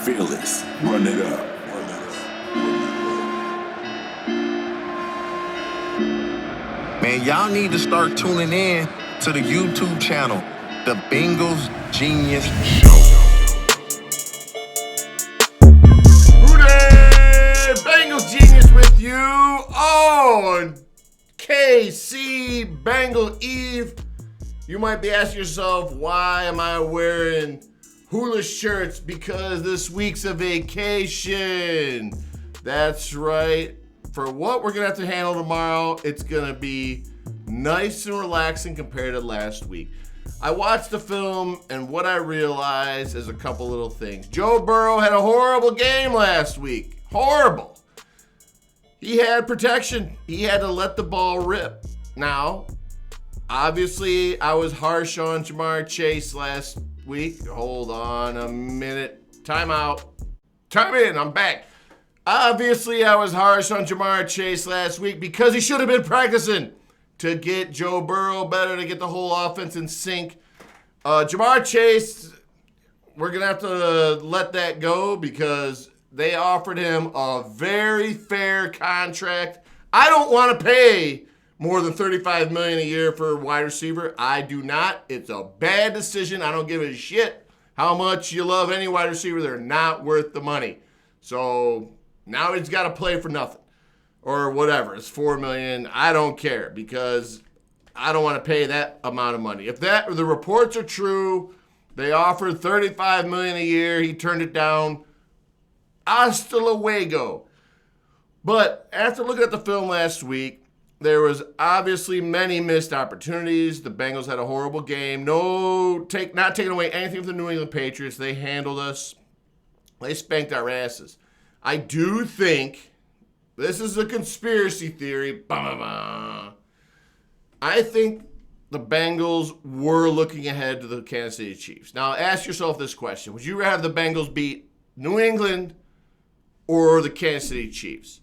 fearless. Run it up. Man, y'all need to start tuning in to the YouTube channel, The Bengals Genius Show. Bengals Genius with you on KC Bengal Eve. You might be asking yourself, why am I wearing hula shirts? Because this week's a vacation. That's right. For what we're going to have to handle tomorrow, it's going to be nice and relaxing compared to last week. I watched the film, and what I realized is a couple little things. Joe Burrow had a horrible game last week. Horrible. He had protection. He had to let the ball rip. Now, obviously, I was harsh on Jamar Chase last week. Hold on a minute. Time out. Time in. I'm back. Obviously, I was harsh on Jamar Chase last week because he should have been practicing to get Joe Burrow better, to get the whole offense in sync. Jamar Chase, we're going to have to let that go because they offered him a very fair contract. I don't want to pay more than $35 million a year for a wide receiver. I do not. It's a bad decision. I don't give a shit how much you love any wide receiver. They're not worth the money. So now he's got to play for nothing or whatever. It's $4 million. I don't care because I don't want to pay that amount of money. If the reports are true, they offered $35 million a year. He turned it down. Hasta luego. But after looking at the film last week, there was obviously many missed opportunities. The Bengals had a horrible game. Not taking away anything from the New England Patriots. They handled us. They spanked our asses. I do think, this is a conspiracy theory, I think the Bengals were looking ahead to the Kansas City Chiefs. Now, ask yourself this question. Would you rather have the Bengals beat New England or the Kansas City Chiefs?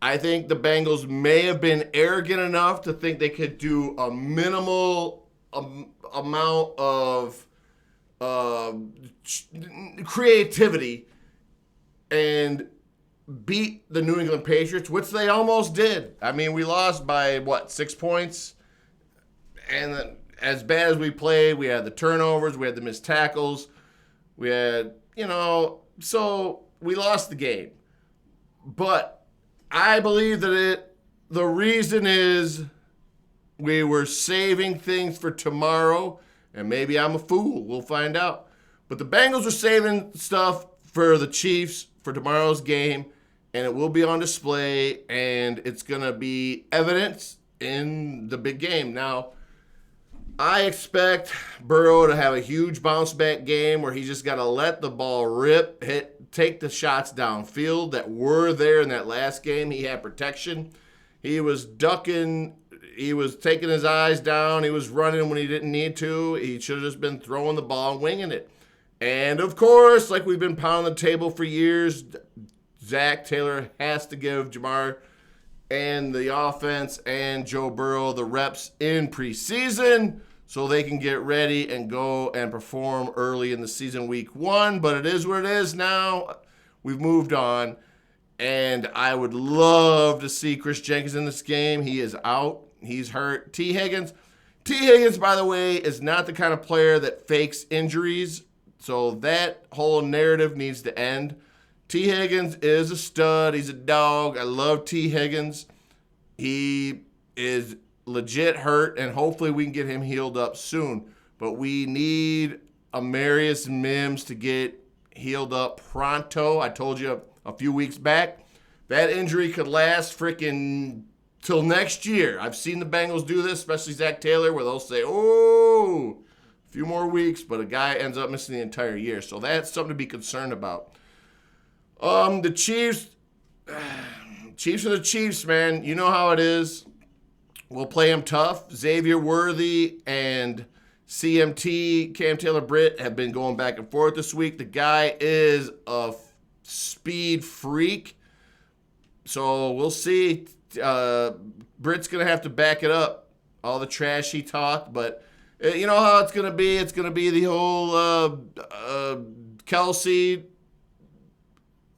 I think the Bengals may have been arrogant enough to think they could do a minimal amount of creativity and beat the New England Patriots, which they almost did. I mean, we lost by, 6 points? And as bad as we played, we had the turnovers, we had the missed tackles, we had, so we lost the game. But I believe that the reason is we were saving things for tomorrow, and maybe I'm a fool. We'll find out. But the Bengals were saving stuff for the Chiefs for tomorrow's game, and it will be on display, and it's going to be evidence in the big game. Now, I expect Burrow to have a huge bounce-back game where he just got to let the ball rip, take the shots downfield that were there in that last game. He had protection. He was ducking. He was taking his eyes down. He was running when he didn't need to. He should have just been throwing the ball and winging it. And, of course, like we've been pounding the table for years, Zach Taylor has to give Jamar and the offense and Joe Burrow the reps in preseason so they can get ready and go and perform early in the season week 1. But it is what it is now. We've moved on. And I would love to see Chris Jenkins in this game. He is out. He's hurt. T. Higgins, by the way, is not the kind of player that fakes injuries. So that whole narrative needs to end. T. Higgins is a stud. He's a dog. I love T. Higgins. He is legit hurt, and hopefully we can get him healed up soon. But we need Amarius Mims to get healed up pronto. I told you a few weeks back, that injury could last freaking till next year. I've seen the Bengals do this, especially Zach Taylor, where they'll say, a few more weeks, but a guy ends up missing the entire year. So that's something to be concerned about. The Chiefs are the Chiefs, man. You know how it is. We'll play them tough. Xavier Worthy and CMT, Cam Taylor-Britt, have been going back and forth this week. The guy is a speed freak. So we'll see. Britt's going to have to back it up, all the trash he talked, but you know how it's going to be. It's going to be the whole Kelsey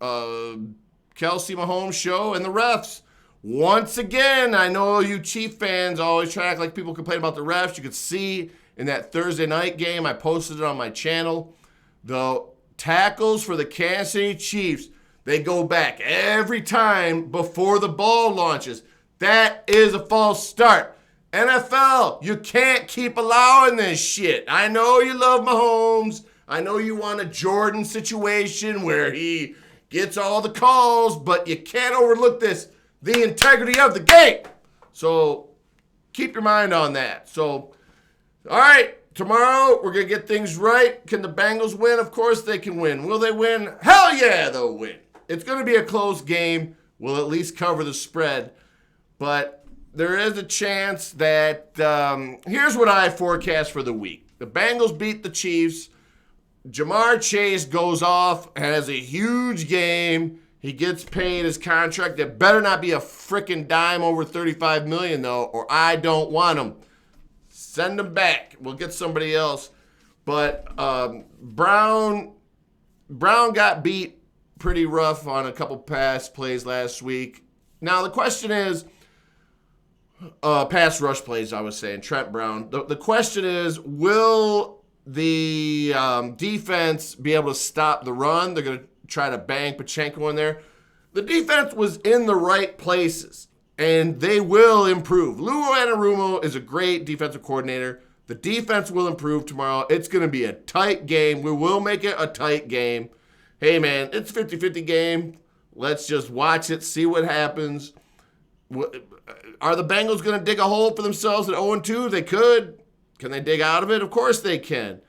Kelsey Mahomes show and the refs. Once again, I know you Chief fans always try to act like people complain about the refs. You could see in that Thursday night game, I posted it on my channel, the tackles for the Kansas City Chiefs, they go back every time before the ball launches. That is a false start. NFL, you can't keep allowing this shit. I know you love Mahomes. I know you want a Jordan situation where he gets all the calls, but you can't overlook this, the integrity of the game. So keep your mind on that. So, all right, tomorrow we're going to get things right. Can the Bengals win? Of course they can win. Will they win? Hell yeah, they'll win. It's going to be a close game. We'll at least cover the spread. But there is a chance that, here's what I forecast for the week. The Bengals beat the Chiefs. Jamar Chase goes off, has a huge game. He gets paid his contract. It better not be a freaking dime over $35 million, though, or I don't want him. Send him back. We'll get somebody else. But Brown got beat pretty rough on a couple pass plays last week. Now, the question is, pass rush plays, I was saying, Trent Brown. The question is, will the defense be able to stop the run? They're going to try to bang Pacheco in there. The defense was in the right places, and they will improve. Lou Anarumo is a great defensive coordinator. The defense will improve tomorrow. It's going to be a tight game. We will make it a tight game. Hey, man, it's a 50-50 game. Let's just watch it, see what happens. Are the Bengals going to dig a hole for themselves at 0-2? They could. Can they dig out of it? Of course they can.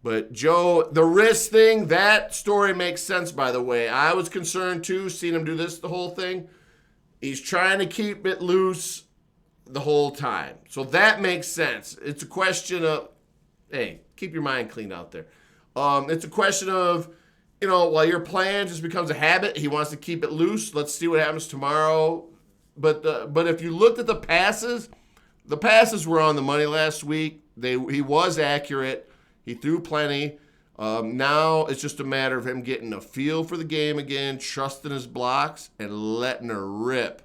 But, Joe, the wrist thing, that story makes sense, by the way. I was concerned, too, seeing him do this the whole thing. He's trying to keep it loose the whole time. So that makes sense. It's a question of, hey, keep your mind clean out there. It's a question of, while your plan just becomes a habit, he wants to keep it loose. Let's see what happens tomorrow. But if you looked at the passes were on the money last week. He was accurate. He threw plenty. Now it's just a matter of him getting a feel for the game again, trusting his blocks, and letting her rip.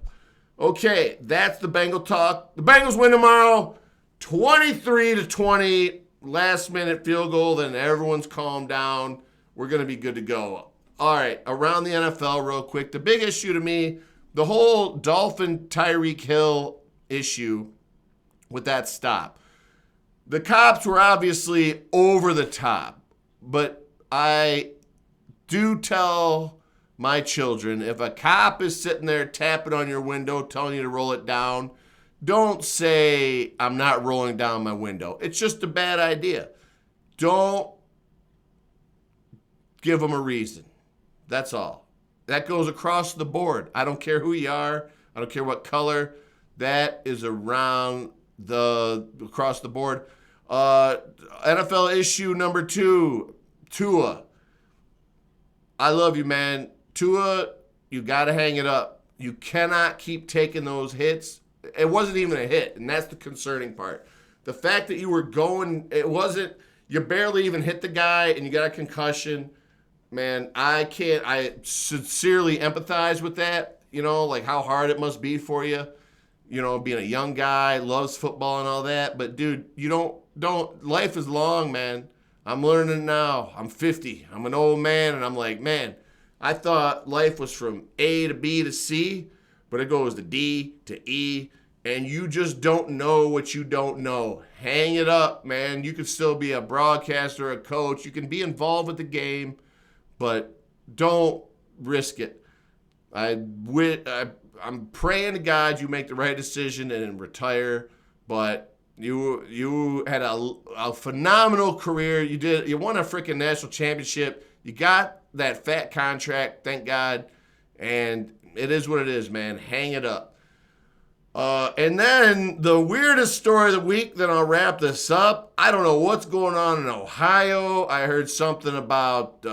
Okay, that's the Bengal talk. The Bengals win tomorrow, 23-20, last-minute field goal. Then everyone's calmed down. We're going to be good to go. All right, around the NFL real quick. The big issue to me, the whole Dolphin Tyreek Hill issue with that stop. The cops were obviously over the top, but I do tell my children, if a cop is sitting there tapping on your window, telling you to roll it down, don't say, I'm not rolling down my window. It's just a bad idea. Don't give them a reason. That's all. That goes across the board. I don't care who you are. I don't care what color. That is across the board. NFL issue number 2, Tua. I love you, man. Tua, you got to hang it up. You cannot keep taking those hits. It wasn't even a hit, and that's the concerning part. The fact that you were going, you barely even hit the guy, and you got a concussion. Man, I sincerely empathize with that, like how hard it must be for you, being a young guy, loves football and all that. But, dude, you don't, life is long, man. I'm learning now. I'm 50. I'm an old man, and I'm like, man, I thought life was from A to B to C, but it goes to D to E, and you just don't know what you don't know. Hang it up, man. You can still be a broadcaster, a coach. You can be involved with the game, but don't risk it. I'm praying to God you make the right decision and retire, but you had a phenomenal career. You won a freaking national championship. You got that fat contract, thank God, and it is what it is, man. Hang it up. And then the weirdest story of the week, then I'll wrap this up. I don't know what's going on in Ohio. I heard something about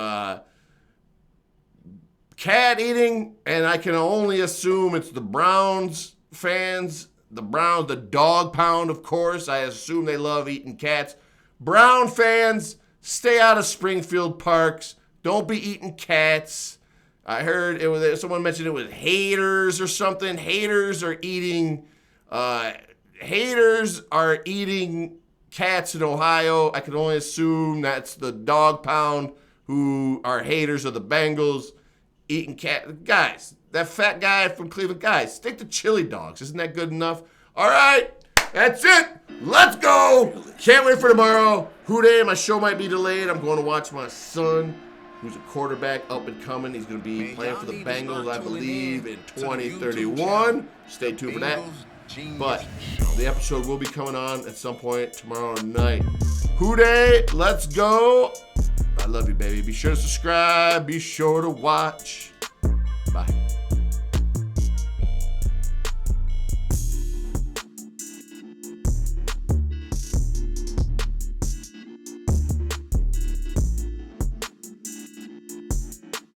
cat eating, and I can only assume it's the Browns fans. The Browns, the dog pound, of course. I assume they love eating cats. Brown fans, stay out of Springfield parks. Don't be eating cats. I heard someone mentioned it was haters or something. Haters are eating cats in Ohio. I can only assume that's the dog pound who are haters of the Bengals eating cat. Guys, that fat guy from Cleveland, guys, stick to chili dogs. Isn't that good enough? All right, that's it. Let's go. Can't wait for tomorrow. Who Dey? My show might be delayed. I'm going to watch my son, who's a quarterback up and coming. He's going to be playing for the Bengals, I believe, in 2031. Stay tuned for that. But the episode will be coming on at some point tomorrow night. Who Dey? Let's go. I love you, baby. Be sure to subscribe. Be sure to watch. Bye.